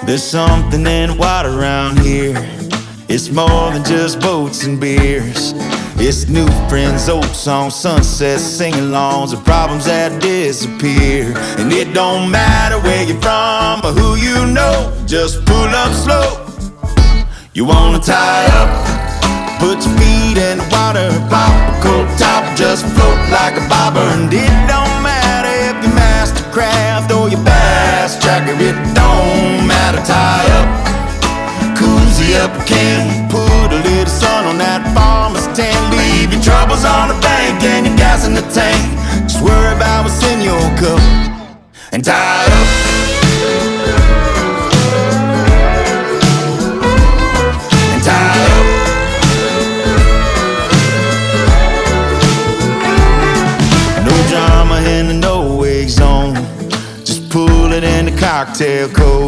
There's something in water around here. It's more than just boats and beers. It's new friends, old songs, sunsets, sing-alongs, and problems that disappear. And it don't matter where you're from or who you know, just pull up slow. You wanna tie up, put your feet in the water, pop a cold top, just float like a bobber. And it don't matter if you master craft or you bass tracker, it don't matter. Tie up, cozy up, can put a little sun on that farmer's tan. Leave your troubles on the bank and your gas in the tank. Just worry about what's in your cup and tie up. And tie up. No drama in the no-wake zone. Just pull it in the cocktail code.